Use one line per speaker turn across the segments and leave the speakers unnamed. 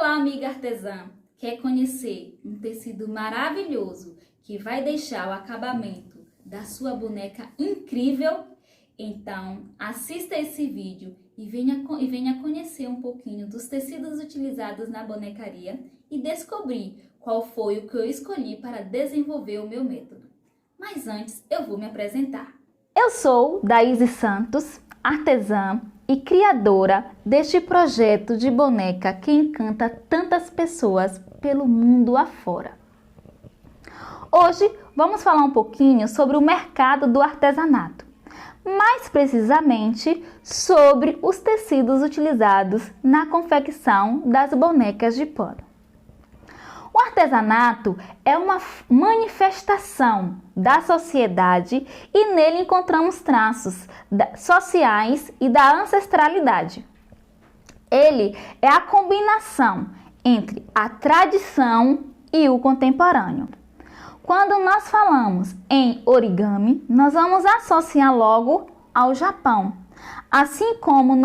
Olá, amiga artesã! Quer conhecer um tecido maravilhoso que vai deixar o acabamento da sua boneca incrível? Então, assista esse vídeo e venha conhecer um pouquinho dos tecidos utilizados na bonecaria e descobrir qual foi o que eu escolhi para desenvolver o meu método. Mas antes, eu vou me apresentar.
Eu sou Daíse Santos, artesã e criadora deste projeto de boneca que encanta tantas pessoas pelo mundo afora. Hoje vamos falar um pouquinho sobre o mercado do artesanato, mais precisamente sobre os tecidos utilizados na confecção das bonecas de pano. O artesanato é uma manifestação da sociedade e nele encontramos traços sociais e da ancestralidade. Ele é a combinação entre a tradição e o contemporâneo. Quando nós falamos em origami, nós vamos associar logo ao Japão. Assim como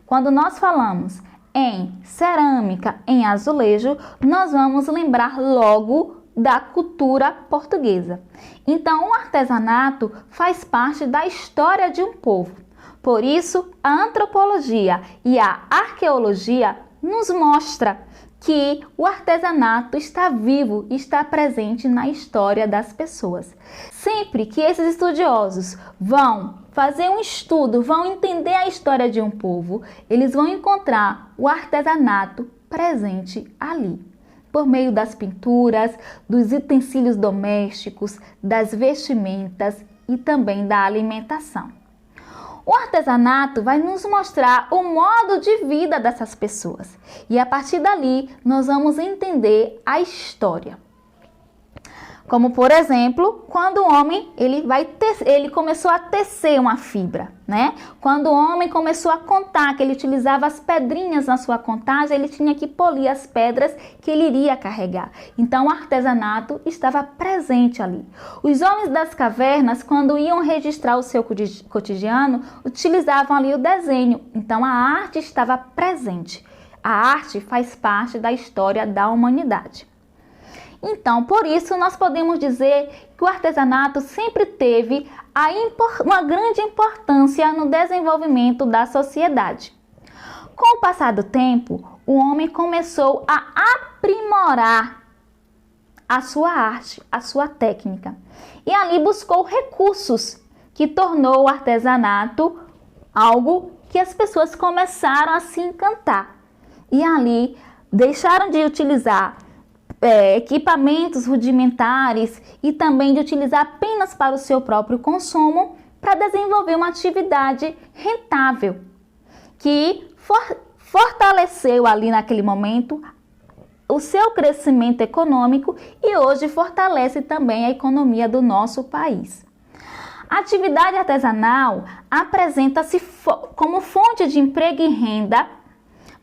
quando nós falamos em cerâmica, em azulejo, nós vamos lembrar logo da cultura portuguesa. Então, o artesanato faz parte da história de um povo. Por isso, a antropologia e a arqueologia nos mostra que o artesanato está vivo e está presente na história das pessoas. Sempre que esses estudiosos vão fazer um estudo, vão entender a história de um povo, eles vão encontrar o artesanato presente ali, por meio das pinturas, dos utensílios domésticos, das vestimentas e também da alimentação. O artesanato vai nos mostrar o modo de vida dessas pessoas e a partir dali nós vamos entender a história. Como por exemplo, quando o homem ele começou a tecer uma fibra, né? Quando o homem começou a contar, que ele utilizava as pedrinhas na sua contagem, ele tinha que polir as pedras que ele iria carregar. Então o artesanato estava presente ali. Os homens das cavernas, quando iam registrar o seu cotidiano, utilizavam ali o desenho. Então a arte estava presente. A arte faz parte da história da humanidade. Então, por isso, nós podemos dizer que o artesanato sempre teve uma grande importância no desenvolvimento da sociedade. Com o passar do tempo, o homem começou a aprimorar a sua arte, a sua técnica. E ali buscou recursos que tornou o artesanato algo que as pessoas começaram a se encantar. E ali deixaram de utilizar equipamentos rudimentares e também de utilizar apenas para o seu próprio consumo para desenvolver uma atividade rentável que fortaleceu ali naquele momento o seu crescimento econômico e hoje fortalece também a economia do nosso país. A atividade artesanal apresenta-se como fonte de emprego e renda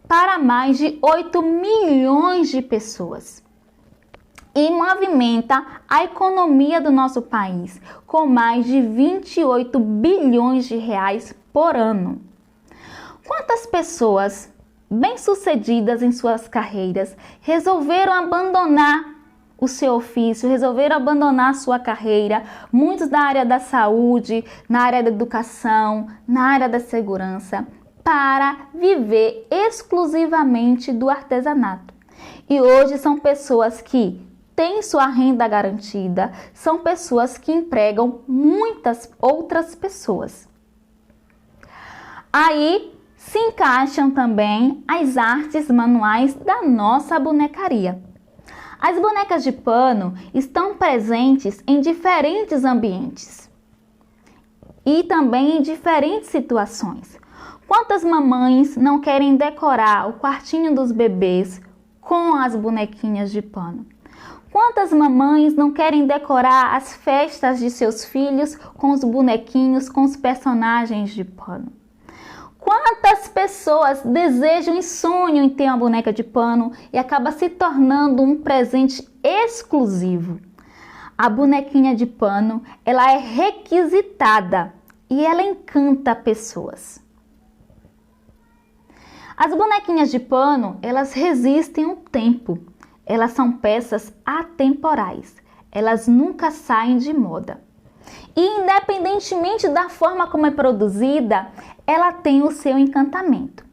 para mais de 8 milhões de pessoas. E movimenta a economia do nosso país com mais de 28 bilhões de reais por ano. Quantas pessoas bem-sucedidas em suas carreiras resolveram abandonar o seu ofício, resolveram abandonar a sua carreira, muitos da área da saúde, na área da educação, na área da segurança, para viver exclusivamente do artesanato. E hoje são pessoas que têm sua renda garantida, são pessoas que empregam muitas outras pessoas. Aí se encaixam também as artes manuais da nossa bonecaria. As bonecas de pano estão presentes em diferentes ambientes e também em diferentes situações. Quantas mamães não querem decorar o quartinho dos bebês com as bonequinhas de pano? Quantas mamães não querem decorar as festas de seus filhos com os bonequinhos, com os personagens de pano? Quantas pessoas desejam e sonham em ter uma boneca de pano e acaba se tornando um presente exclusivo? A bonequinha de pano, ela é requisitada e ela encanta pessoas. As bonequinhas de pano, elas resistem o tempo. Elas são peças atemporais. Elas nunca saem de moda. E independentemente da forma como é produzida, ela tem o seu encantamento.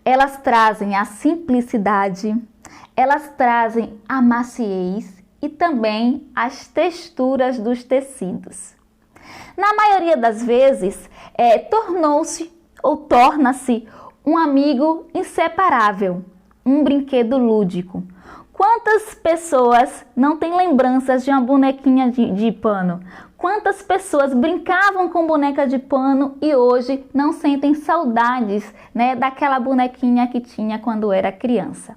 Elas trazem a simplicidade, elas trazem a maciez e também as texturas dos tecidos. Na maioria das vezes, torna-se um amigo inseparável, um brinquedo lúdico. Quantas pessoas não têm lembranças de uma bonequinha de pano? Quantas pessoas brincavam com boneca de pano e hoje não sentem saudades, né, daquela bonequinha que tinha quando era criança?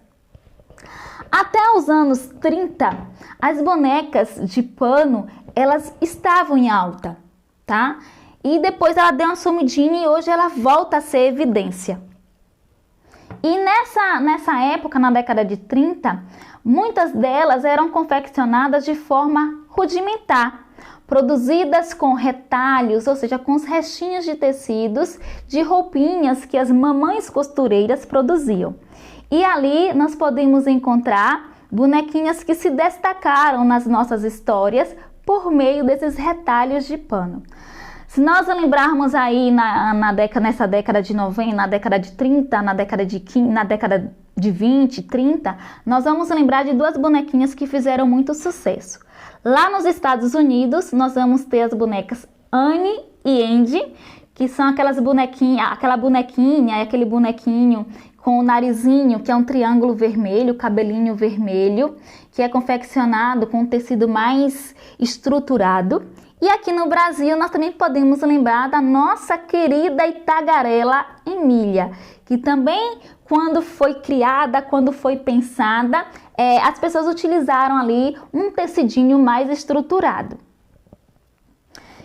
Até os anos 30, as bonecas de pano, elas estavam em alta, tá? E depois ela deu uma sumidinha e hoje ela volta a ser evidência. E nessa época, na década de 30, muitas delas eram confeccionadas de forma rudimentar, produzidas com retalhos, ou seja, com os restinhos de tecidos de roupinhas que as mamães costureiras produziam. E ali nós podemos encontrar bonequinhas que se destacaram nas nossas histórias por meio desses retalhos de pano. Se nós lembrarmos aí nessa década de 90, na década de 30, na década de 20, 30, nós vamos lembrar de duas bonequinhas que fizeram muito sucesso. Lá nos Estados Unidos, nós vamos ter as bonecas Annie e Andy, que são aquela bonequinha e aquele bonequinho com o narizinho, que é um triângulo vermelho, cabelinho vermelho, que é confeccionado com um tecido mais estruturado. E aqui no Brasil nós também podemos lembrar da nossa querida e tagarela Emília, que também quando foi criada, quando foi pensada, as pessoas utilizaram ali um tecidinho mais estruturado.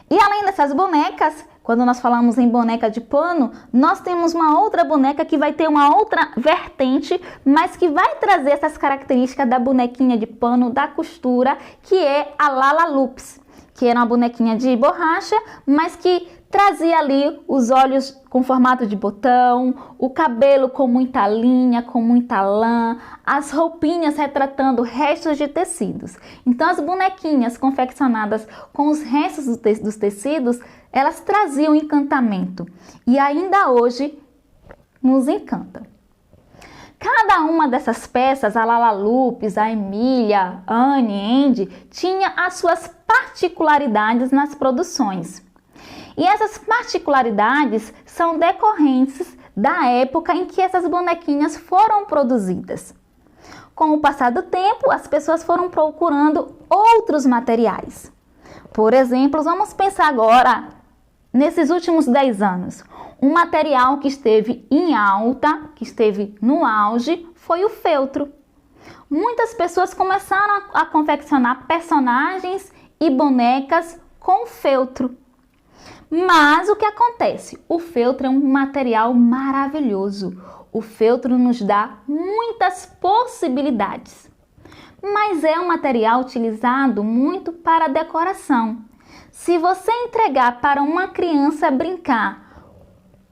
E além dessas bonecas, quando nós falamos em boneca de pano, nós temos uma outra boneca que vai ter uma outra vertente, mas que vai trazer essas características da bonequinha de pano, da costura, que é a Lala Loops, que era uma bonequinha de borracha, mas que trazia ali os olhos com formato de botão, o cabelo com muita linha, com muita lã, as roupinhas retratando restos de tecidos. Então as bonequinhas confeccionadas com os restos dos tecidos, elas traziam encantamento e ainda hoje nos encantam. Cada uma dessas peças, a Lala Loops, a Emília, Annie, Andy, tinha as suas particularidades nas produções. E essas particularidades são decorrentes da época em que essas bonequinhas foram produzidas. Com o passar do tempo, as pessoas foram procurando outros materiais. Por exemplo, vamos pensar agora nesses últimos 10 anos. Um material que esteve em alta, que esteve no auge, foi o feltro. Muitas pessoas começaram a confeccionar personagens e bonecas com feltro. Mas o que acontece? O feltro é um material maravilhoso. O feltro nos dá muitas possibilidades. Mas é um material utilizado muito para decoração. Se você entregar para uma criança brincar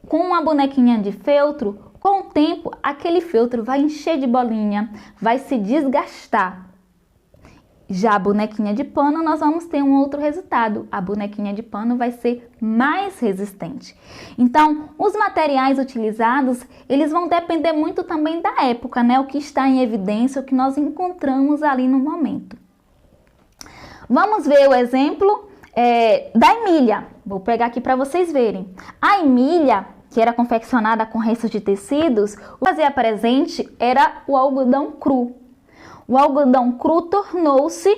com uma bonequinha de feltro, com o tempo aquele feltro vai encher de bolinha, vai se desgastar. Já a bonequinha de pano, nós vamos ter um outro resultado. A bonequinha de pano vai ser mais resistente. Então, os materiais utilizados, eles vão depender muito também da época, né? O que está em evidência, o que nós encontramos ali no momento. Vamos ver o exemplo da Emília. Vou pegar aqui para vocês verem. A Emília, que era confeccionada com restos de tecidos, o que fazia presente era o algodão cru. O algodão cru tornou-se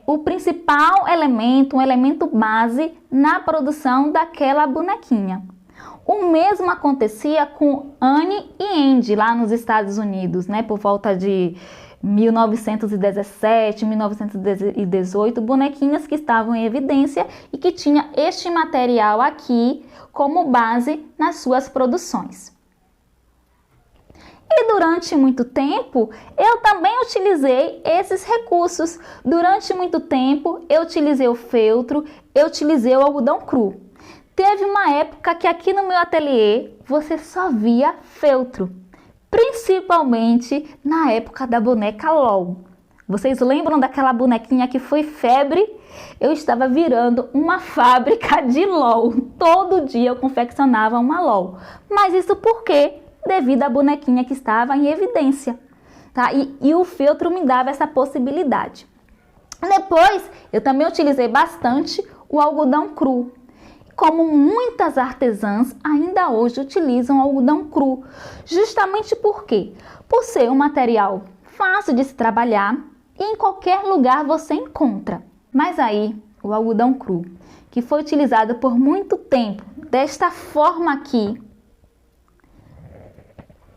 o principal elemento, um elemento base na produção daquela bonequinha. O mesmo acontecia com Annie e Andy lá nos Estados Unidos, né? Por volta de 1917, 1918, bonequinhas que estavam em evidência e que tinha este material aqui como base nas suas produções. E durante muito tempo, eu também utilizei esses recursos. Durante muito tempo, eu utilizei o feltro, eu utilizei o algodão cru. Teve uma época que aqui no meu ateliê você só via feltro, principalmente na época da boneca LOL. Vocês lembram daquela bonequinha que foi febre? Eu estava virando uma fábrica de LOL. Todo dia eu confeccionava uma LOL. Mas isso por quê? Devido à bonequinha que estava em evidência. Tá? E o feltro me dava essa possibilidade. Depois, eu também utilizei bastante o algodão cru. Como muitas artesãs ainda hoje utilizam algodão cru. Justamente por quê? Por ser um material fácil de se trabalhar e em qualquer lugar você encontra. Mas aí, o algodão cru, que foi utilizado por muito tempo, desta forma aqui,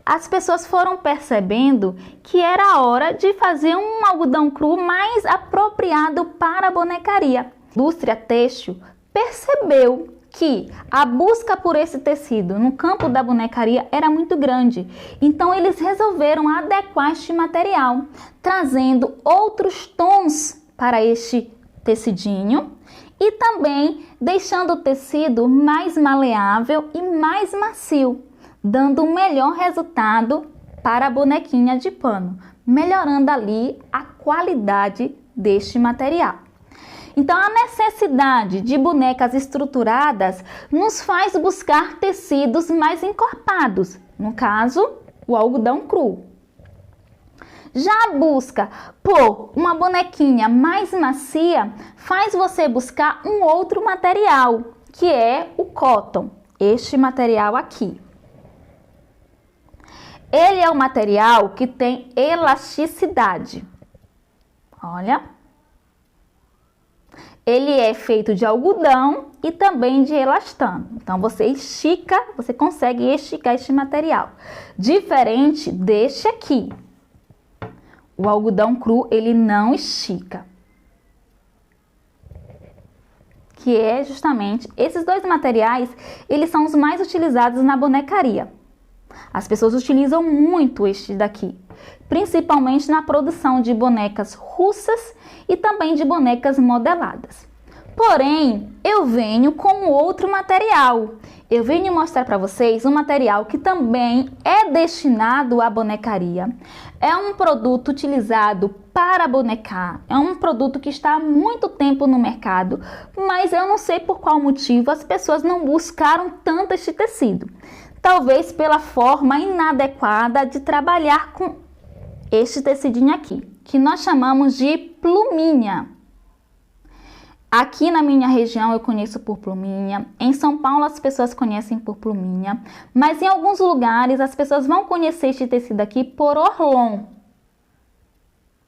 as pessoas foram percebendo que era hora de fazer um algodão cru mais apropriado para a bonecaria. A indústria têxtil percebeu que a busca por esse tecido no campo da bonecaria era muito grande. Então eles resolveram adequar este material, trazendo outros tons para este tecidinho e também deixando o tecido mais maleável e mais macio, dando um melhor resultado para a bonequinha de pano, melhorando ali a qualidade deste material. Então, a necessidade de bonecas estruturadas nos faz buscar tecidos mais encorpados, no caso, o algodão cru. Já a busca por uma bonequinha mais macia faz você buscar um outro material, que é o cotton, este material aqui. Ele é um material que tem elasticidade. Olha. Ele é feito de algodão e também de elastano. Então, você consegue esticar este material. Diferente deste aqui. O algodão cru, ele não estica. Que é justamente, esses dois materiais, eles são os mais utilizados na bonecaria. As pessoas utilizam muito este daqui, principalmente na produção de bonecas russas e também de bonecas modeladas. Porém, eu venho com outro material. Eu venho mostrar para vocês um material que também é destinado à bonecaria. É um produto utilizado para bonecar. É um produto que está há muito tempo no mercado, mas eu não sei por qual motivo as pessoas não buscaram tanto este tecido. Talvez pela forma inadequada de trabalhar com este tecidinho aqui, que nós chamamos de pluminha. Aqui na minha região eu conheço por pluminha, em São Paulo as pessoas conhecem por pluminha, mas em alguns lugares as pessoas vão conhecer este tecido aqui por orlon.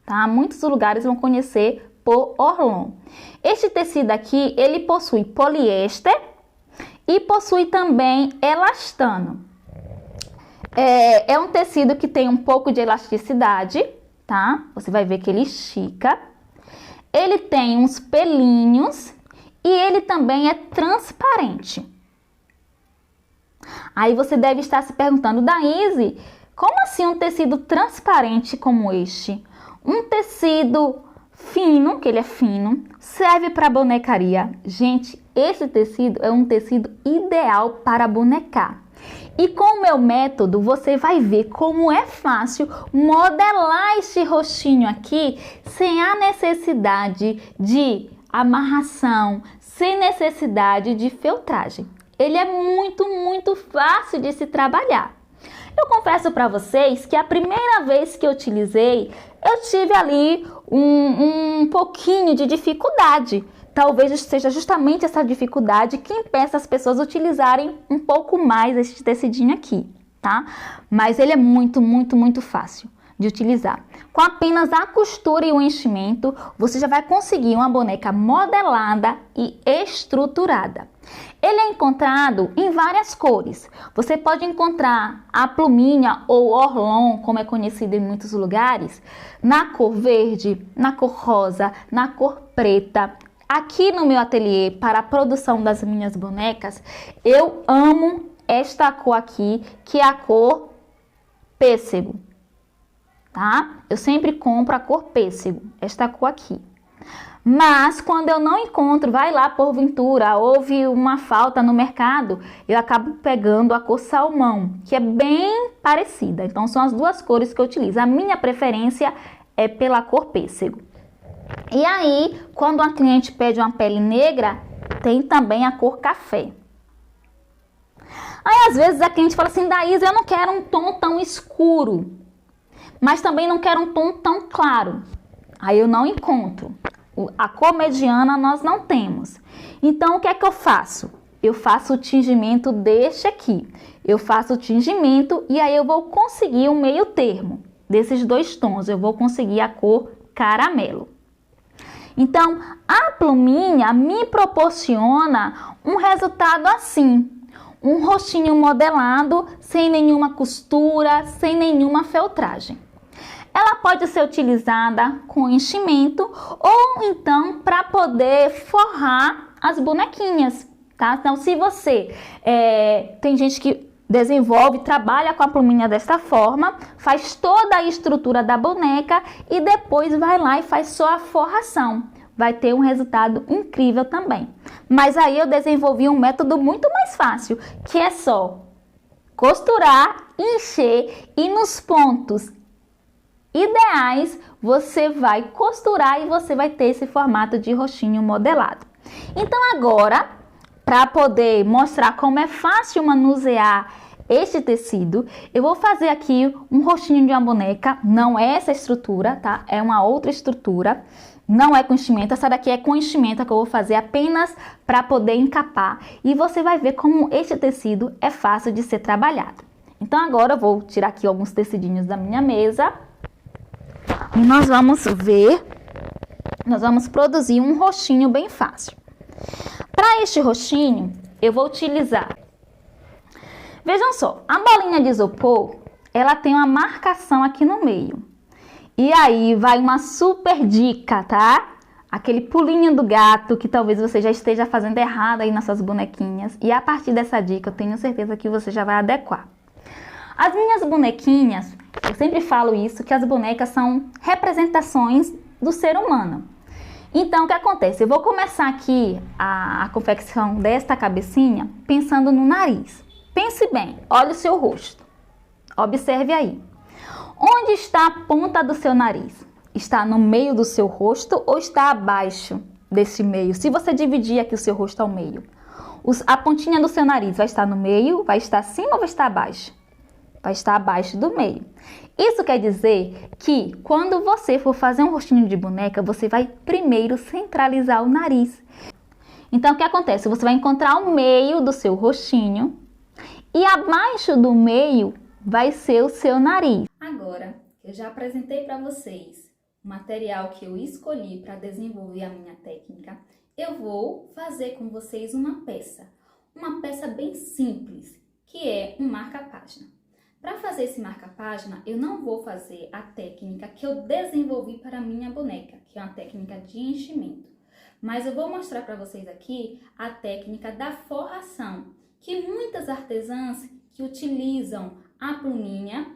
Tá? Muitos lugares vão conhecer por orlon. Este tecido aqui, ele possui poliéster e possui também elastano. É um tecido que tem um pouco de elasticidade, tá? Você vai ver que ele estica. Ele tem uns pelinhos e ele também é transparente. Aí você deve estar se perguntando, Daíse, como assim um tecido transparente como este? Um tecido fino, que ele é fino, serve para bonecaria. Gente, esse tecido é um tecido ideal para bonecar. E com o meu método, você vai ver como é fácil modelar este rostinho aqui sem a necessidade de amarração, sem necessidade de feltragem. Ele é muito fácil de se trabalhar. Eu confesso para vocês que a primeira vez que eu utilizei, eu tive ali um pouquinho de dificuldade. Talvez seja justamente essa dificuldade que impeça as pessoas a utilizarem um pouco mais este tecidinho aqui, tá? Mas ele é muito fácil de utilizar. Com apenas a costura e o enchimento, você já vai conseguir uma boneca modelada e estruturada. Ele é encontrado em várias cores. Você pode encontrar a pluminha ou orlon, como é conhecido em muitos lugares, na cor verde, na cor rosa, na cor preta. Aqui no meu ateliê, para a produção das minhas bonecas, eu amo esta cor aqui, que é a cor pêssego, tá? Eu sempre compro a cor pêssego, esta cor aqui. Mas quando eu não encontro, vai lá porventura, houve uma falta no mercado, eu acabo pegando a cor salmão, que é bem parecida. Então são as duas cores que eu utilizo. A minha preferência é pela cor pêssego. E aí, quando uma cliente pede uma pele negra, tem também a cor café. Aí às vezes a cliente fala assim, Daís, eu não quero um tom tão escuro, mas também não quero um tom tão claro. Aí eu não encontro. A cor mediana nós não temos. Então o que é que eu faço? Eu faço o tingimento deste aqui. Eu faço o tingimento e aí eu vou conseguir um meio termo desses dois tons. Eu vou conseguir a cor caramelo. Então a pluminha me proporciona um resultado assim. Um rostinho modelado, sem nenhuma costura, sem nenhuma feltragem. Ela pode ser utilizada com enchimento ou então para poder forrar as bonequinhas, tá? Então, se você tem gente que desenvolve, trabalha com a pluminha desta forma, faz toda a estrutura da boneca e depois vai lá e faz só a forração. Vai ter um resultado incrível também. Mas aí eu desenvolvi um método muito mais fácil, que é só costurar, encher e nos pontos ideais você vai costurar e você vai ter esse formato de rostinho modelado. Então agora, para poder mostrar como é fácil manusear este tecido, eu vou fazer aqui um rostinho de uma boneca. Não é essa estrutura, tá? É uma outra estrutura. Não é com enchimento, essa daqui é com enchimento que eu vou fazer apenas para poder encapar. E você vai ver como este tecido é fácil de ser trabalhado. Então agora eu vou tirar aqui alguns tecidinhos da minha mesa. E nós vamos ver, nós vamos produzir um rostinho bem fácil. Para este rostinho, eu vou utilizar, vejam só, a bolinha de isopor, ela tem uma marcação aqui no meio. E aí vai uma super dica, tá? Aquele pulinho do gato que talvez você já esteja fazendo errado aí nas suas bonequinhas. E a partir dessa dica, eu tenho certeza que você já vai adequar. As minhas bonequinhas, eu sempre falo isso, que as bonecas são representações do ser humano. Então, o que acontece? Eu vou começar aqui a confecção desta cabecinha pensando no nariz. Pense bem, olhe o seu rosto. Observe aí. Onde está a ponta do seu nariz? Está no meio do seu rosto ou está abaixo desse meio? Se você dividir aqui o seu rosto ao meio, a pontinha do seu nariz vai estar no meio, vai estar acima ou vai estar abaixo? Vai estar abaixo do meio. Isso quer dizer que quando você for fazer um rostinho de boneca, você vai primeiro centralizar o nariz. Então, o que acontece? Você vai encontrar o meio do seu rostinho e abaixo do meio vai ser o seu nariz.
Agora, eu já apresentei para vocês o material que eu escolhi para desenvolver a minha técnica. Eu vou fazer com vocês uma peça bem simples, que é um marca-página. Para fazer esse marca-página, eu não vou fazer a técnica que eu desenvolvi para a minha boneca, que é uma técnica de enchimento. Mas eu vou mostrar para vocês aqui a técnica da forração, que muitas artesãs que utilizam a pluminha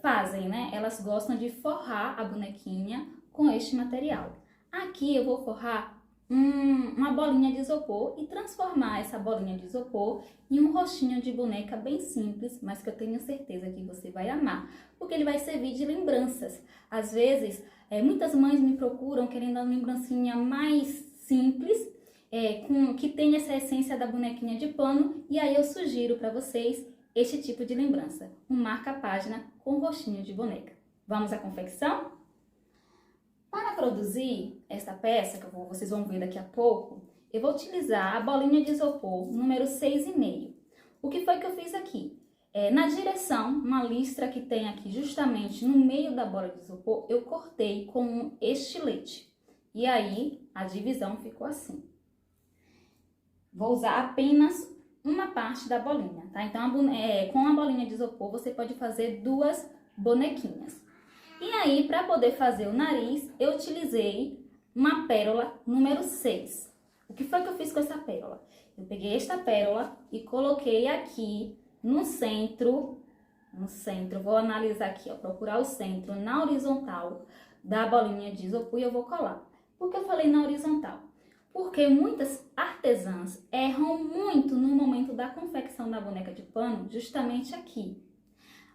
fazem, né? Elas gostam de forrar a bonequinha com este material. Aqui eu vou forrar uma bolinha de isopor e transformar essa bolinha de isopor em um rostinho de boneca bem simples, mas que eu tenho certeza que você vai amar, porque ele vai servir de lembranças. Às vezes, muitas mães me procuram querendo uma lembrancinha mais simples, que tenha essa essência da bonequinha de pano, e aí eu sugiro para vocês este tipo de lembrança, um marca-página com rostinho de boneca. Vamos à confecção? Para produzir esta peça, que vocês vão ver daqui a pouco, eu vou utilizar a bolinha de isopor número 6,5. O que foi que eu fiz aqui? Na direção, uma listra que tem aqui justamente no meio da bola de isopor, eu cortei com um estilete. E aí, a divisão ficou assim. Vou usar apenas uma parte da bolinha, tá? Então, com a bolinha de isopor, você pode fazer duas bonequinhas. E aí, para poder fazer o nariz, eu utilizei uma pérola número 6. O que foi que eu fiz com essa pérola? Eu peguei esta pérola e coloquei aqui no centro, vou analisar aqui, ó, procurar o centro na horizontal da bolinha de isopor e eu vou colar. Por que eu falei na horizontal? Porque muitas artesãs erram muito no momento da confecção da boneca de pano, justamente aqui.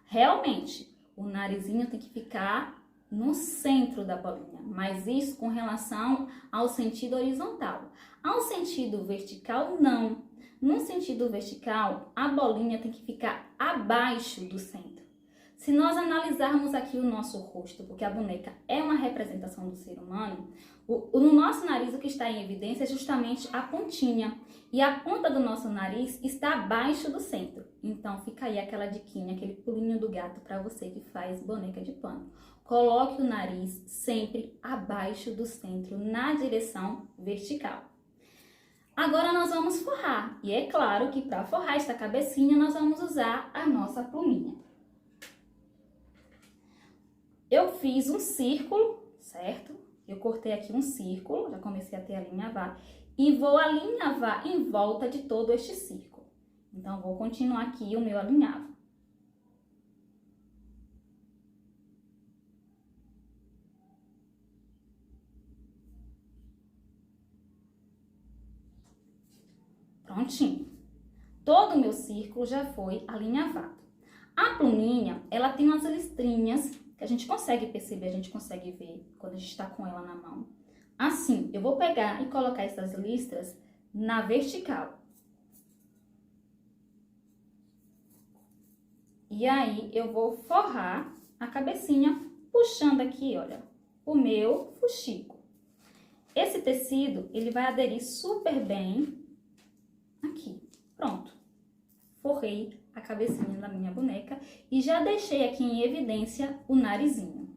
Realmente, o narizinho tem que ficar no centro da bolinha, mas isso com relação ao sentido horizontal. Ao sentido vertical, não. No sentido vertical, a bolinha tem que ficar abaixo do centro. Se nós analisarmos aqui o nosso rosto, porque a boneca é uma representação do ser humano, no nosso nariz o que está em evidência é justamente a pontinha. E a ponta do nosso nariz está abaixo do centro. Então fica aí aquela diquinha, aquele pulinho do gato para você que faz boneca de pano. Coloque o nariz sempre abaixo do centro, na direção vertical. Agora nós vamos forrar. E é claro que para forrar esta cabecinha nós vamos usar a nossa pluminha. Eu fiz um círculo, certo? Eu cortei aqui um círculo, já comecei a ter alinhavar. E vou alinhavar em volta de todo este círculo. Então, vou continuar aqui o meu alinhavo. Prontinho. Todo o meu círculo já foi alinhavado. A pluminha, ela tem umas listrinhas que a gente consegue perceber, a gente consegue ver quando a gente está com ela na mão. Assim, eu vou pegar e colocar essas listras na vertical. E aí, eu vou forrar a cabecinha, puxando aqui, olha, o meu fuxico. Esse tecido, ele vai aderir super bem aqui. Pronto. Forrei a cabecinha da minha boneca e já deixei aqui em evidência o narizinho.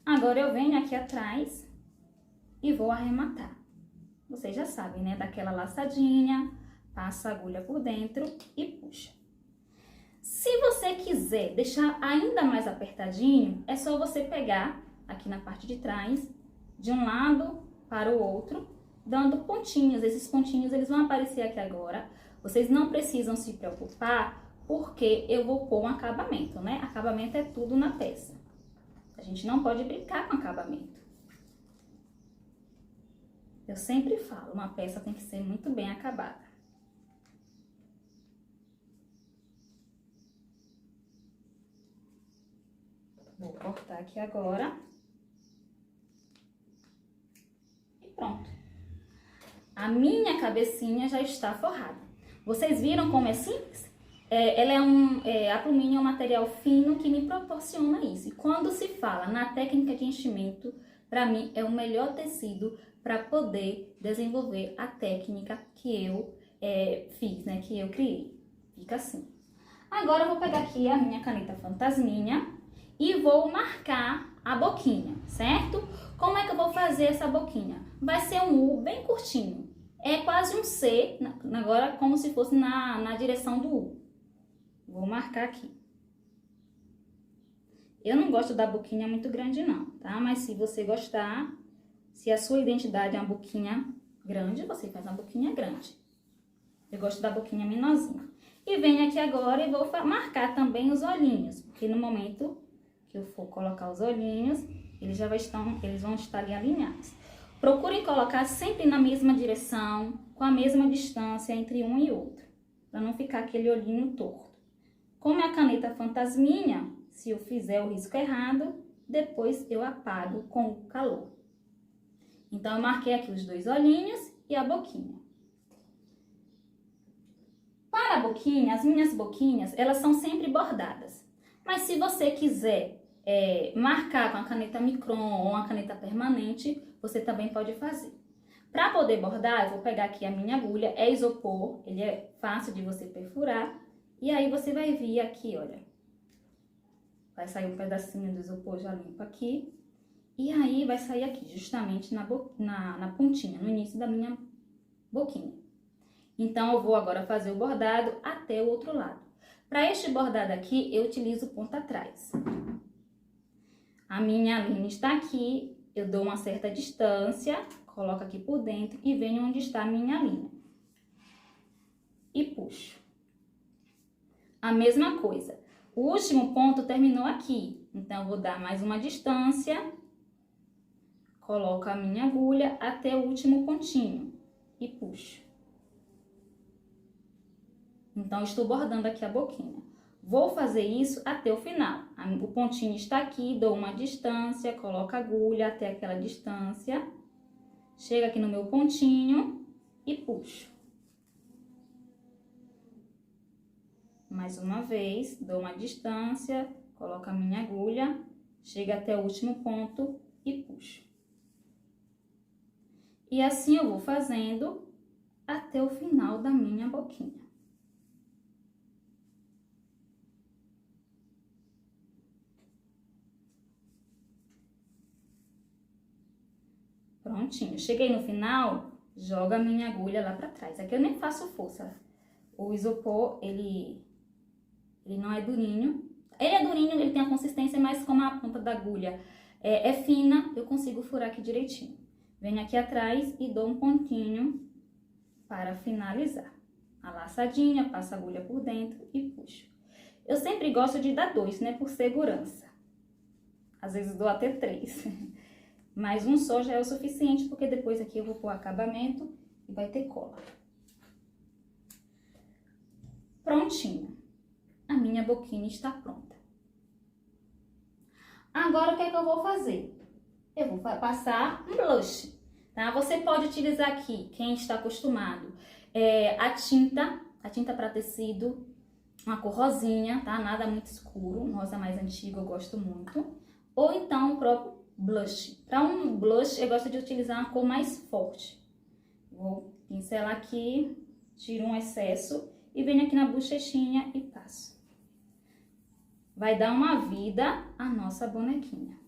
Agora eu venho aqui atrás e vou arrematar. Vocês já sabem, né? Daquela laçadinha, passa a agulha por dentro e puxa. Se você quiser deixar ainda mais apertadinho, é só você pegar aqui na parte de trás, de um lado para o outro, dando pontinhos. Esses pontinhos, eles vão aparecer aqui agora. Vocês não precisam se preocupar, porque eu vou pôr um acabamento, né? Acabamento é tudo na peça. A gente não pode brincar com acabamento. Eu sempre falo, uma peça tem que ser muito bem acabada. Vou cortar aqui agora. E pronto. A minha cabecinha já está forrada. Vocês viram como é simples? A pluminha é um material fino que me proporciona isso. E quando se fala na técnica de enchimento, para mim é o melhor tecido para poder desenvolver a técnica que eu fiz, né? Que eu criei. Fica assim. Agora eu vou pegar aqui a minha caneta fantasminha e vou marcar a boquinha, certo? Como é que eu vou fazer essa boquinha? Vai ser um U bem curtinho. É quase um C, agora como se fosse na direção do U. Vou marcar aqui. Eu não gosto da boquinha muito grande não, tá? Mas se você gostar, se a sua identidade é uma boquinha grande, você faz uma boquinha grande. Eu gosto da boquinha menorzinha. E venho aqui agora e vou marcar também os olhinhos, porque no momento que eu for colocar os olhinhos, eles vão estar ali alinhados. Procurem colocar sempre na mesma direção, com a mesma distância entre um e outro, para não ficar aquele olhinho torto. Como é a caneta fantasminha, se eu fizer o risco errado, depois eu apago com o calor. Então, eu marquei aqui os dois olhinhos e a boquinha. Para a boquinha, as minhas boquinhas, elas são sempre bordadas. Mas se você quiser marcar com a caneta micron ou uma caneta permanente, você também pode fazer. Para poder bordar, eu vou pegar aqui a minha agulha, é isopor, ele é fácil de você perfurar. E aí você vai vir aqui, olha. Vai sair um pedacinho do isopor, já limpo aqui. E aí vai sair aqui, justamente na pontinha, no início da minha boquinha. Então, eu vou agora fazer o bordado até o outro lado. Para este bordado aqui, eu utilizo ponta atrás. A minha linha está aqui, eu dou uma certa distância, coloco aqui por dentro e venho onde está a minha linha. E puxo. A mesma coisa. O último ponto terminou aqui, então eu vou dar mais uma distância, coloco a minha agulha até o último pontinho e puxo. Então, estou bordando aqui a boquinha. Vou fazer isso até o final. O pontinho está aqui, dou uma distância, coloco a agulha até aquela distância. Chego aqui no meu pontinho e puxo. Mais uma vez, dou uma distância, coloco a minha agulha, chego até o último ponto e puxo. E assim eu vou fazendo até o final da minha boquinha. Prontinho. Cheguei no final, jogo a minha agulha lá pra trás. Aqui eu nem faço força. O isopor, ele não é durinho. Ele é durinho, ele tem a consistência, mas como a ponta da agulha é fina, eu consigo furar aqui direitinho. Venho aqui atrás e dou um pontinho para finalizar. A laçadinha, passo a agulha por dentro e puxo. Eu sempre gosto de dar 2, né, por segurança. Às vezes dou até 3. Mas um só já é o suficiente, porque depois aqui eu vou pôr acabamento e vai ter cola. Prontinho. A minha boquinha está pronta. Agora, o que é que eu vou fazer? Eu vou passar um blush, tá? Você pode utilizar aqui, quem está acostumado, a tinta para tecido, uma cor rosinha, tá? Nada muito escuro, um rosa mais antigo, eu gosto muito. Ou então o próprio blush. Para um blush, eu gosto de utilizar uma cor mais forte. Vou pincelar aqui, tiro um excesso e venho aqui na bochechinha e passo. Vai dar uma vida à nossa bonequinha.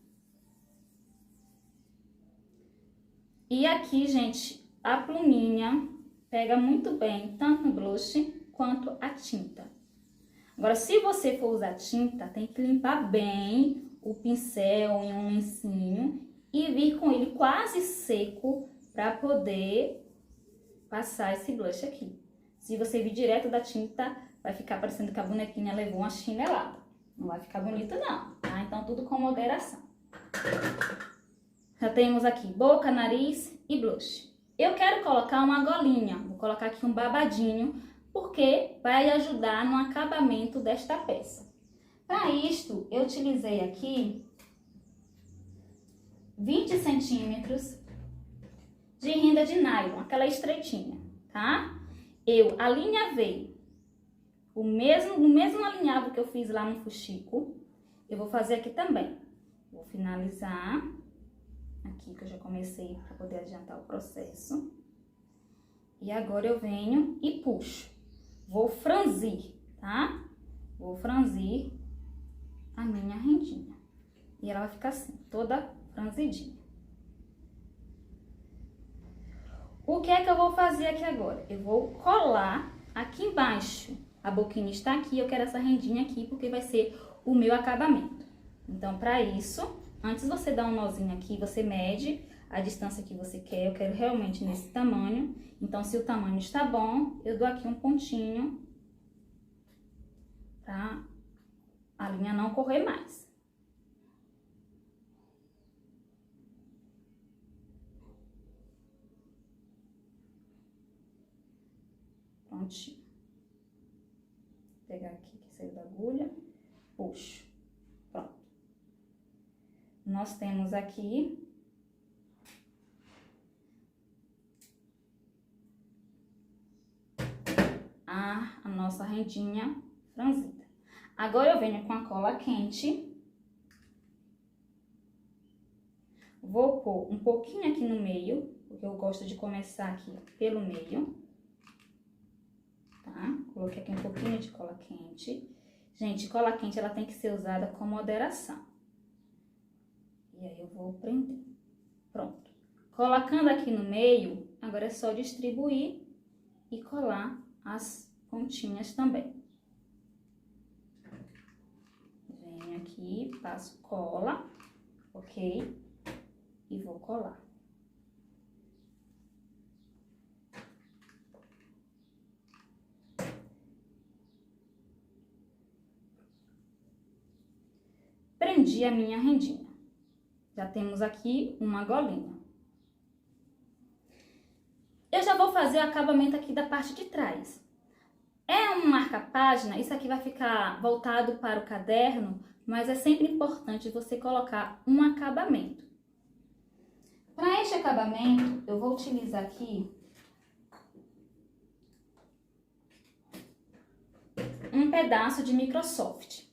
E aqui, gente, a pluminha pega muito bem tanto no blush quanto a tinta. Agora, se você for usar tinta, tem que limpar bem o pincel em um lencinho e vir com ele quase seco para poder passar esse blush aqui. Se você vir direto da tinta, vai ficar parecendo que a bonequinha levou uma chinelada. Não vai ficar bonito não, tá? Então tudo com moderação. Já temos aqui boca, nariz e blush. Eu quero colocar uma golinha, vou colocar aqui um babadinho, porque vai ajudar no acabamento desta peça. Para isto, eu utilizei aqui 20 centímetros de renda de nylon, aquela estreitinha, tá? Eu alinhavei no mesmo alinhavo que eu fiz lá no fuxico, eu vou fazer aqui também. Vou finalizar aqui, que eu já comecei para poder adiantar o processo. E agora eu venho e puxo. Vou franzir, tá? Vou franzir a minha rendinha. E ela vai ficar assim, toda franzidinha. O que é que eu vou fazer aqui agora? Eu vou colar aqui embaixo. A boquinha está aqui, eu quero essa rendinha aqui, porque vai ser o meu acabamento. Então, para isso, antes de você dar um nozinho aqui, você mede a distância que você quer. Eu quero realmente nesse tamanho. Então, se o tamanho está bom, eu dou aqui um pontinho para a linha não correr mais. Prontinho. Vou pegar aqui que saiu da agulha, puxo. Pronto. Nós temos aqui a nossa rendinha franzida. Agora eu venho com a cola quente. Vou pôr um pouquinho aqui no meio, porque eu gosto de começar aqui pelo meio. Tá? Coloquei aqui um pouquinho de cola quente. Gente, cola quente ela tem que ser usada com moderação. E aí eu vou prender. Pronto. Colocando aqui no meio, agora é só distribuir e colar as pontinhas também. Venho aqui, passo cola, ok? E vou colar. Prendi a minha rendinha. Já temos aqui uma golinha. Eu já vou fazer o acabamento aqui da parte de trás. É um marca-página, isso aqui vai ficar voltado para o caderno, mas é sempre importante você colocar um acabamento. Para este acabamento, eu vou utilizar aqui um pedaço de Microsoft.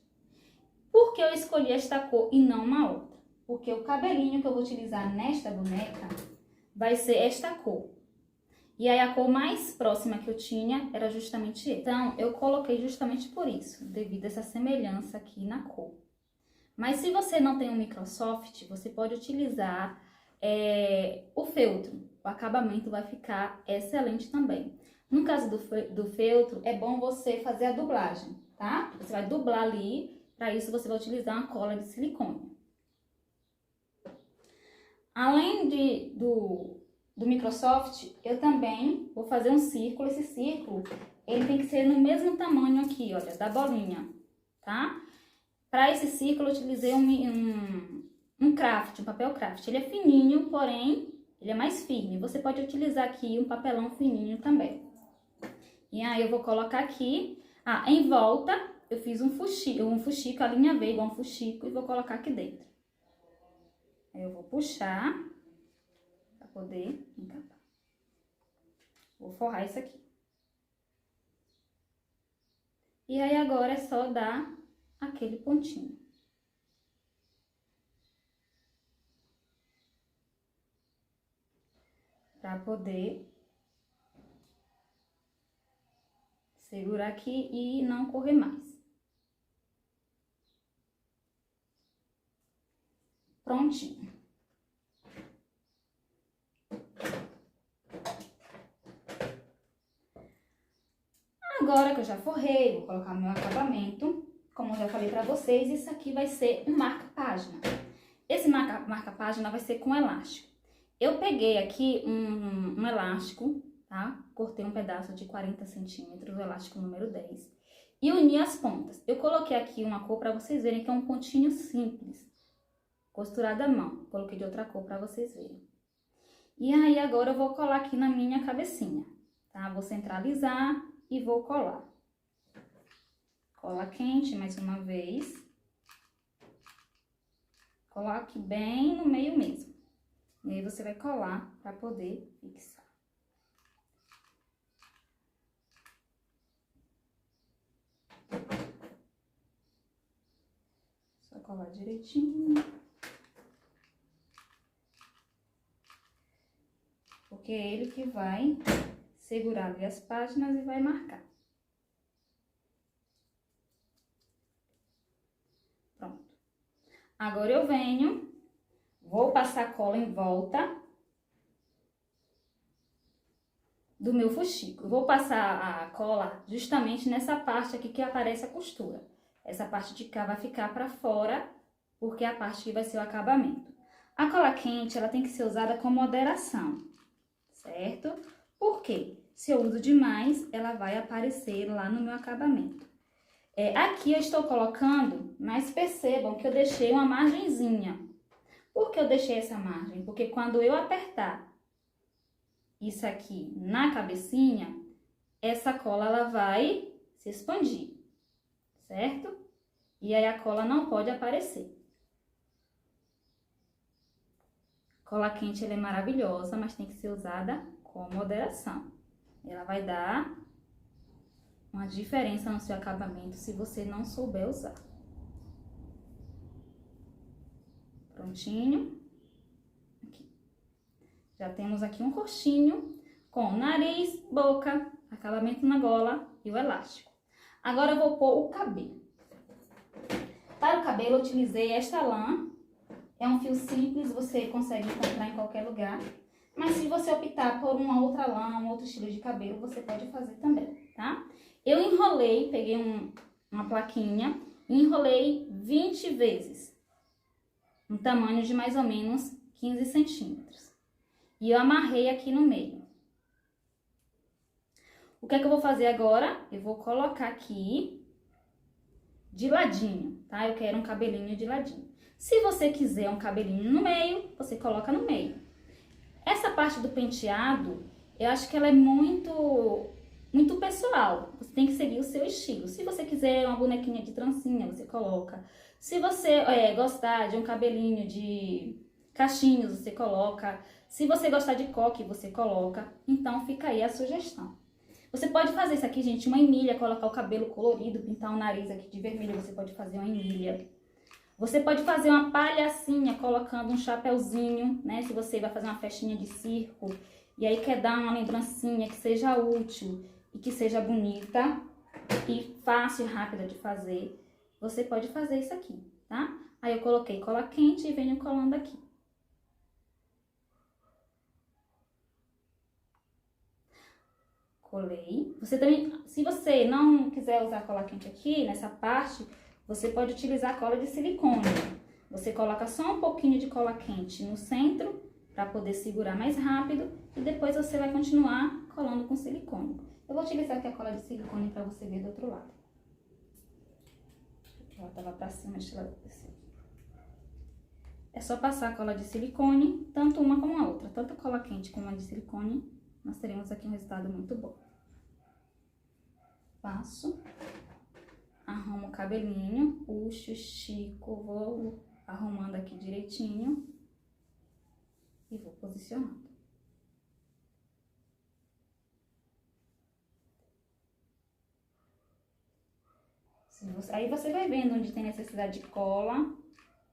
Por que eu escolhi esta cor e não uma outra? Porque o cabelinho que eu vou utilizar nesta boneca vai ser esta cor. E aí a cor mais próxima que eu tinha era justamente essa. Então, eu coloquei justamente por isso, devido a essa semelhança aqui na cor. Mas se você não tem um Microsoft, você pode utilizar o feltro. O acabamento vai ficar excelente também. No caso do feltro, é bom você fazer a dublagem, tá? Você vai dublar ali, para isso você vai utilizar uma cola de silicone. Além do Microsoft, eu também vou fazer um círculo. Esse círculo, ele tem que ser no mesmo tamanho aqui, olha, da bolinha, tá? Para esse círculo, eu utilizei um craft, um papel craft. Ele é fininho, porém, ele é mais firme. Você pode utilizar aqui um papelão fininho também. E aí, eu vou colocar aqui, em volta, eu fiz um fuxico, a linha veio igual um fuxico, e vou colocar aqui dentro. Aí, eu vou puxar para poder encapar. Vou forrar isso aqui. E aí, agora é só dar aquele pontinho. Para poder segurar aqui e não correr mais. Prontinho. Agora que eu já forrei, vou colocar meu acabamento. Como eu já falei pra vocês, isso aqui vai ser um marca-página. Esse marca-página vai ser com elástico. Eu peguei aqui um elástico, tá? Cortei um pedaço de 40 centímetros, o elástico número 10. E uni as pontas. Eu coloquei aqui uma cor pra vocês verem que é um pontinho simples. Costurado à mão. Coloquei de outra cor pra vocês verem. E aí, agora eu vou colar aqui na minha cabecinha, tá? Vou centralizar e vou colar. Cola quente mais uma vez. Coloque bem no meio mesmo. E aí, você vai colar pra poder fixar. Só colar direitinho. Porque é ele que vai segurar ali as páginas e vai marcar. Pronto. Agora eu venho, vou passar cola em volta do meu fuxico. Vou passar a cola justamente nessa parte aqui que aparece a costura. Essa parte de cá vai ficar para fora, porque é a parte que vai ser o acabamento. A cola quente, ela tem que ser usada com moderação, certo? Por quê? Se eu uso demais, ela vai aparecer lá no meu acabamento. Aqui eu estou colocando, mas percebam que eu deixei uma margenzinha. Por que eu deixei essa margem? Porque quando eu apertar isso aqui na cabecinha, essa cola ela vai se expandir, certo? E aí a cola não pode aparecer. Cola quente, ela é maravilhosa, mas tem que ser usada com moderação. Ela vai dar uma diferença no seu acabamento se você não souber usar. Prontinho. Aqui. Já temos aqui um coxinho com nariz, boca, acabamento na gola e o elástico. Agora eu vou pôr o cabelo. Para o cabelo eu utilizei esta lã. É um fio simples, você consegue encontrar em qualquer lugar. Mas se você optar por uma outra lã, um outro estilo de cabelo, você pode fazer também, tá? Eu enrolei, peguei uma plaquinha e enrolei 20 vezes. Um tamanho de mais ou menos 15 centímetros. E eu amarrei aqui no meio. O que é que eu vou fazer agora? Eu vou colocar aqui de ladinho, tá? Eu quero um cabelinho de ladinho. Se você quiser um cabelinho no meio, você coloca no meio. Essa parte do penteado, eu acho que ela é muito pessoal. Você tem que seguir o seu estilo. Se você quiser uma bonequinha de trancinha, você coloca. Se você gostar de um cabelinho de cachinhos, você coloca. Se você gostar de coque, você coloca. Então, fica aí a sugestão. Você pode fazer isso aqui, gente, uma emília, colocar o cabelo colorido, pintar o nariz aqui de vermelho, você pode fazer uma emília. Você pode fazer uma palhacinha colocando um chapéuzinho, né? Se você vai fazer uma festinha de circo e aí quer dar uma lembrancinha que seja útil e que seja bonita e fácil e rápida de fazer, você pode fazer isso aqui, tá? Aí eu coloquei cola quente e venho colando aqui. Colei. Você também, se você não quiser usar cola quente aqui, nessa parte, você pode utilizar cola de silicone. Você coloca só um pouquinho de cola quente no centro, para poder segurar mais rápido, e depois você vai continuar colando com silicone. Eu vou utilizar aqui a cola de silicone para você ver do outro lado. Ela tava para cima, deixa ela descer. É só passar a cola de silicone, tanto uma como a outra. Tanto a cola quente como a de silicone, nós teremos aqui um resultado muito bom. Passo, arrumo o cabelinho, puxo, estico, vou arrumando aqui direitinho e vou posicionando. Aí você vai vendo onde tem necessidade de cola,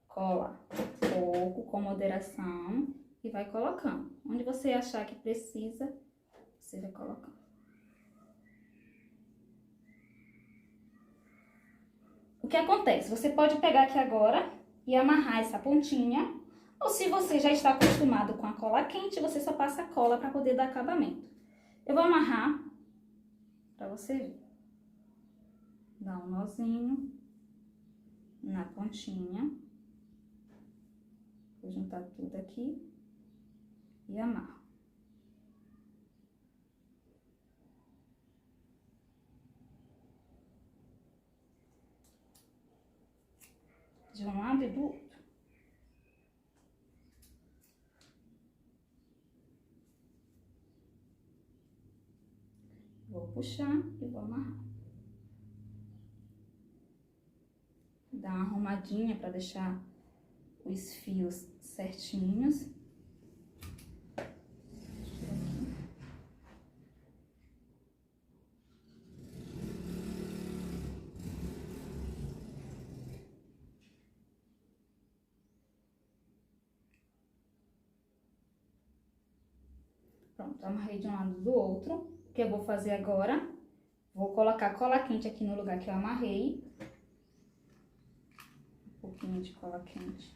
cola pouco, com moderação, e vai colocando. Onde você achar que precisa, você vai colocando. O que acontece? Você pode pegar aqui agora e amarrar essa pontinha, ou se você já está acostumado com a cola quente, você só passa a cola para poder dar acabamento. Eu vou amarrar para você ver. Dá um nozinho na pontinha. Vou juntar tudo aqui e amarro. De um lado e do outro. Vou puxar e vou amarrar. Dá uma arrumadinha para deixar os fios certinhos. Pronto, amarrei de um lado do outro. O que eu vou fazer agora? Vou colocar cola quente aqui no lugar que eu amarrei. Um pouquinho de cola quente.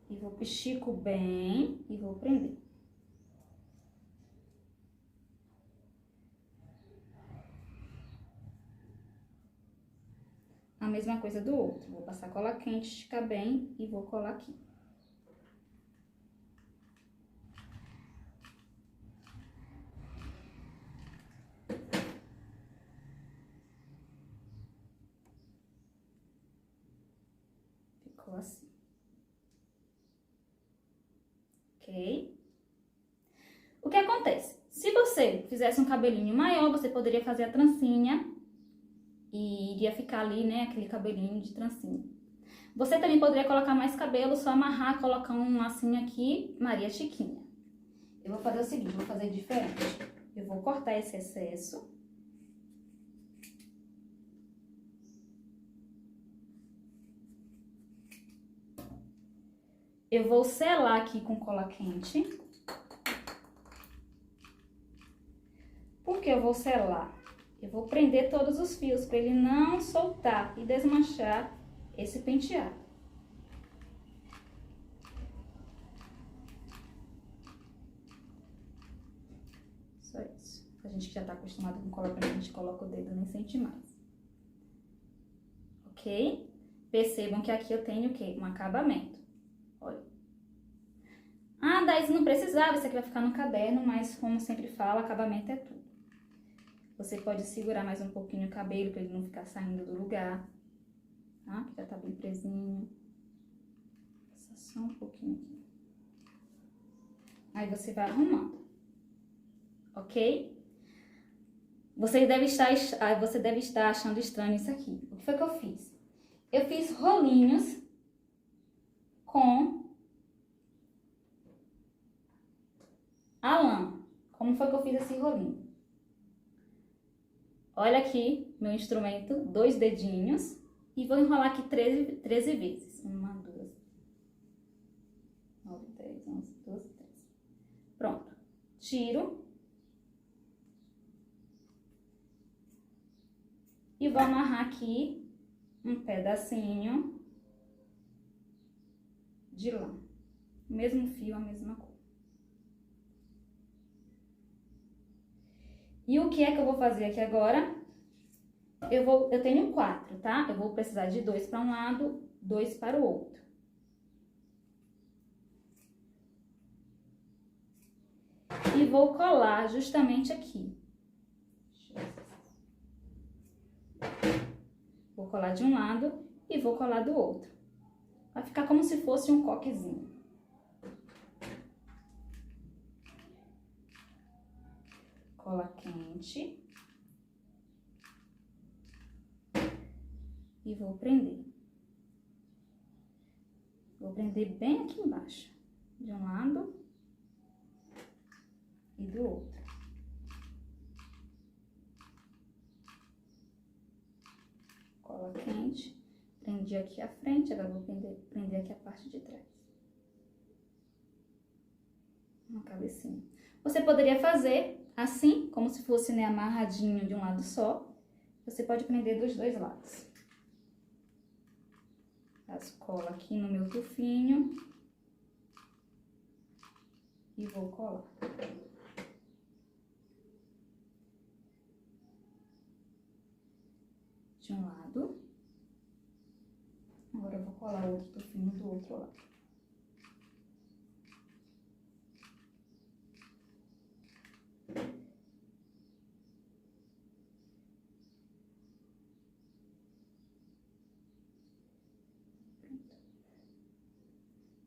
E vou estico bem e vou prender. A mesma coisa do outro. Vou passar cola quente, esticar bem e vou colar aqui. Ficou assim. Ok? O que acontece? Se você fizesse um cabelinho maior, você poderia fazer a trancinha e iria ficar ali, né, aquele cabelinho de trancinha. Você também poderia colocar mais cabelo, só amarrar, colocar um lacinho aqui, Maria Chiquinha. Eu vou fazer o seguinte, vou fazer diferente. Eu vou cortar esse excesso. Eu vou selar aqui com cola quente. Por que eu vou selar? Eu vou prender todos os fios para ele não soltar e desmanchar esse penteado. Só isso. A gente que já tá acostumado com cola quente, a gente coloca o dedo, nem sente mais. Ok? Percebam que aqui eu tenho o quê? Um acabamento. Olha. Ah, Daís, não precisava, isso aqui vai ficar no caderno, mas como sempre falo, acabamento é tudo. Você pode segurar mais um pouquinho o cabelo para ele não ficar saindo do lugar, tá? Que já tá bem presinho. pouquinho aqui. Aí você vai arrumando, ok? Você deve estar achando estranho isso aqui. O que foi que eu fiz? Eu fiz rolinhos com a lã. Como foi que eu fiz esse rolinho? Olha aqui meu instrumento, 2 dedinhos. E vou enrolar aqui 13 vezes. 1, 2, 9, 10, 11, 12, 13. Pronto. Tiro. E vou amarrar aqui um pedacinho de lã. Mesmo fio, a mesma cor. E o que é que eu vou fazer aqui agora? Eu tenho 4, tá? Eu vou precisar de 2 para um lado, 2 para o outro. E vou colar justamente aqui. Vou colar de um lado e vou colar do outro. Vai ficar como se fosse um coquezinho. Cola quente. E vou prender. Vou prender bem aqui embaixo. De um lado e do outro. Cola quente. Prendi aqui a frente, agora vou prender aqui a parte de trás. Uma cabecinha. Você poderia fazer assim, como se fosse, né, amarradinho de um lado só. Você pode prender dos 2 lados. As cola aqui no meu tufinho. E vou colar. De um lado. Agora eu vou colar o outro tufinho do outro lado.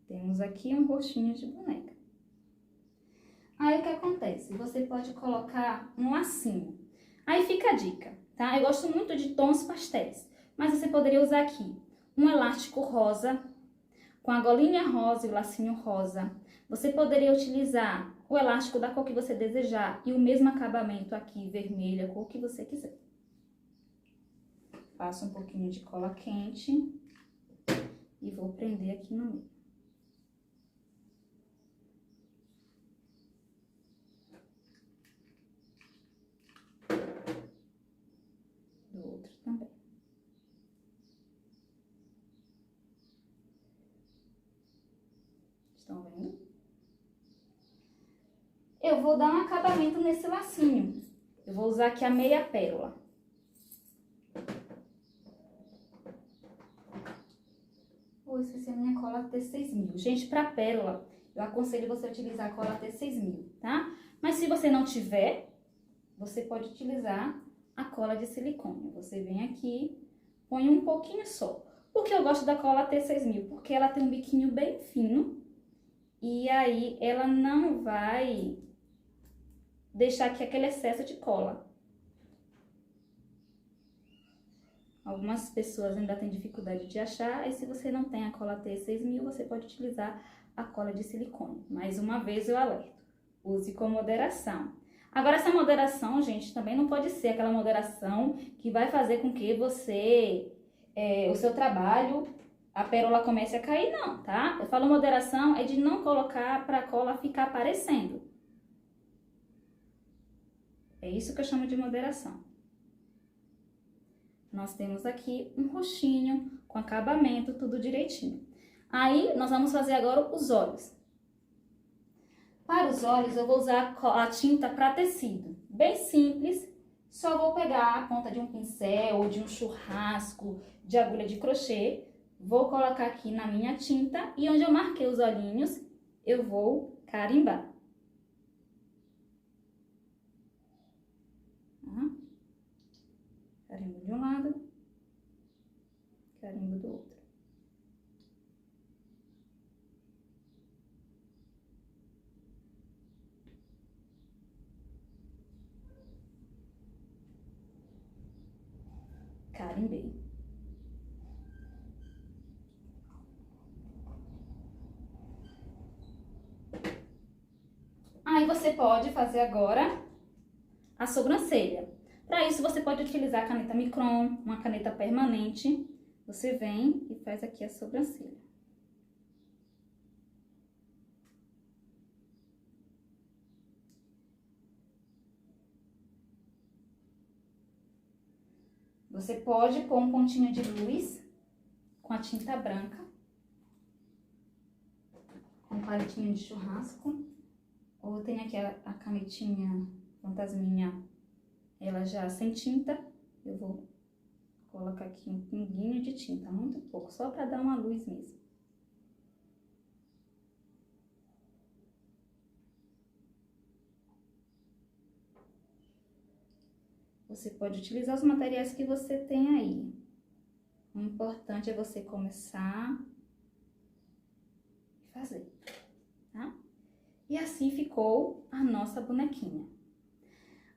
Temos aqui um rostinho de boneca. Aí o que acontece? Você pode colocar um lacinho. Aí fica a dica, tá? Eu gosto muito de tons pastéis, mas você poderia usar aqui um elástico rosa, com a golinha rosa e o lacinho rosa. Você poderia utilizar o elástico da cor que você desejar e o mesmo acabamento aqui, vermelho, a cor que você quiser. Passo um pouquinho de cola quente e vou prender aqui no meio. Do outro também. Estão vendo? Eu vou dar um acabamento nesse lacinho. Eu vou usar aqui a meia pérola. Vou esquecer a minha cola T6000. Gente, para pérola, eu aconselho você a utilizar a cola T6000, tá? Mas se você não tiver, você pode utilizar a cola de silicone. Você vem aqui, põe um pouquinho só. Por que eu gosto da cola T6000? Porque ela tem um biquinho bem fino e aí ela não vai deixar aqui aquele excesso de cola. Algumas pessoas ainda têm dificuldade de achar, e se você não tem a cola T6000, você pode utilizar a cola de silicone. Mais uma vez eu alerto, use com moderação. Agora, essa moderação, gente, também não pode ser aquela moderação que vai fazer com que você, o seu trabalho, a pérola comece a cair, não, tá? Eu falo moderação é de não colocar para a cola ficar aparecendo. É isso que eu chamo de moderação. Nós temos aqui um roxinho com acabamento, tudo direitinho. Aí, nós vamos fazer agora os olhos. Para os olhos, eu vou usar a tinta para tecido. Bem simples, só vou pegar a ponta de um pincel ou de um churrasco de agulha de crochê. Vou colocar aqui na minha tinta e onde eu marquei os olhinhos, eu vou carimbar. Carimbo de um lado, carimbo do outro. trabalhem bem. Aí você pode fazer agora a sobrancelha. Para isso você pode utilizar a caneta Micron, uma caneta permanente. Você vem e faz aqui a sobrancelha. Você pode pôr um pontinho de luz com a tinta branca, com palitinho de churrasco, ou tem aqui a canetinha fantasminha, ela já sem tinta. Eu vou colocar aqui um pinguinho de tinta, muito pouco, só para dar uma luz mesmo. Você pode utilizar os materiais que você tem aí. O importante é você começar e fazer, tá? E assim ficou a nossa bonequinha.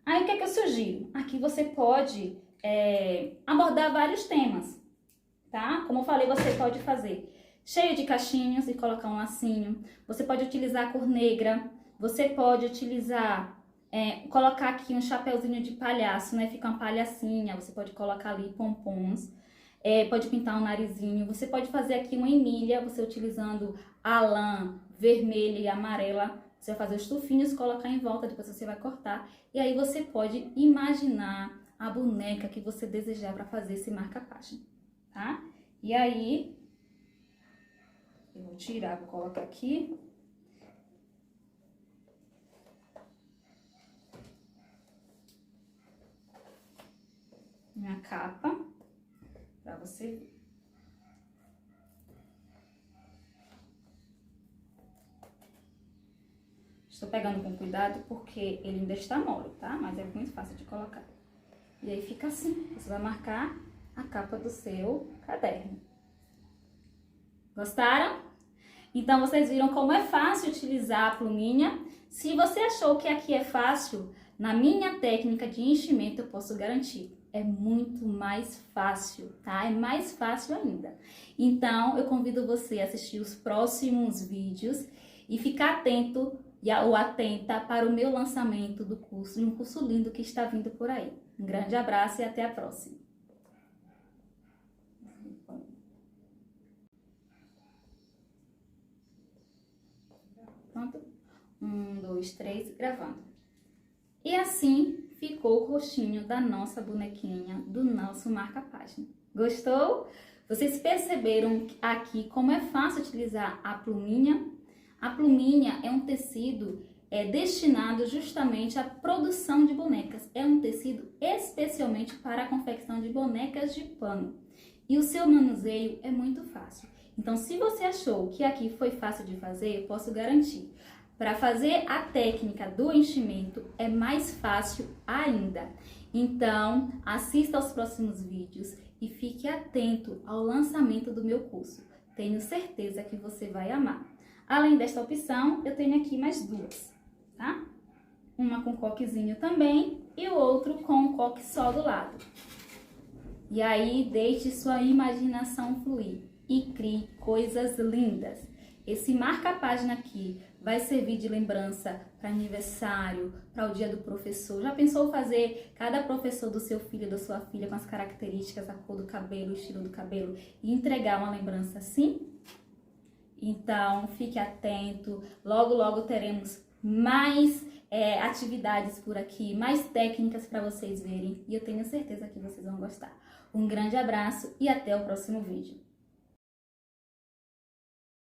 Aí o que é que eu sugiro? Aqui você pode abordar vários temas, tá? Como eu falei, você pode fazer cheio de caixinhos e colocar um lacinho. Você pode utilizar a cor negra. Você pode utilizar... colocar aqui um chapeuzinho de palhaço, né? Fica uma palhacinha, você pode colocar ali pompons, pode pintar um narizinho, você pode fazer aqui uma emília, você utilizando a lã vermelha e amarela, você vai fazer os tufinhos, colocar em volta, depois você vai cortar, e aí você pode imaginar a boneca que você desejar para fazer esse marca-página, tá? E aí, eu vou tirar, vou colocar aqui. Minha capa, pra você ver. Estou pegando com cuidado porque ele ainda está mole, tá? Mas é muito fácil de colocar. E aí fica assim, você vai marcar a capa do seu caderno. Gostaram? Então, vocês viram como é fácil utilizar a pluminha. Se você achou que aqui é fácil, na minha técnica de enchimento eu posso garantir. É muito mais fácil, tá? É mais fácil ainda. Então, eu convido você a assistir os próximos vídeos e ficar atento ou atenta para o meu lançamento do curso, de um curso lindo que está vindo por aí. Um grande abraço e até a próxima. Pronto? 1, 2, 3, gravando. E assim ficou o rostinho da nossa bonequinha, do nosso marca-página. Gostou? Vocês perceberam aqui como é fácil utilizar a pluminha? A pluminha é um tecido destinado justamente à produção de bonecas. É um tecido especialmente para a confecção de bonecas de pano. E o seu manuseio é muito fácil. Então, se você achou que aqui foi fácil de fazer, eu posso garantir. Para fazer a técnica do enchimento é mais fácil ainda. Então, assista aos próximos vídeos e fique atento ao lançamento do meu curso. Tenho certeza que você vai amar. Além desta opção, eu tenho aqui mais duas, tá? Uma com coquezinho também e o outro com um coque só do lado. E aí, deixe sua imaginação fluir e crie coisas lindas. Esse marca-página aqui vai servir de lembrança para aniversário, para o dia do professor. Já pensou fazer cada professor do seu filho, da sua filha, com as características, a cor do cabelo, o estilo do cabelo, e entregar uma lembrança assim? Então, fique atento. Logo, logo teremos mais atividades por aqui, mais técnicas para vocês verem. E eu tenho certeza que vocês vão gostar. Um grande abraço e até o próximo vídeo.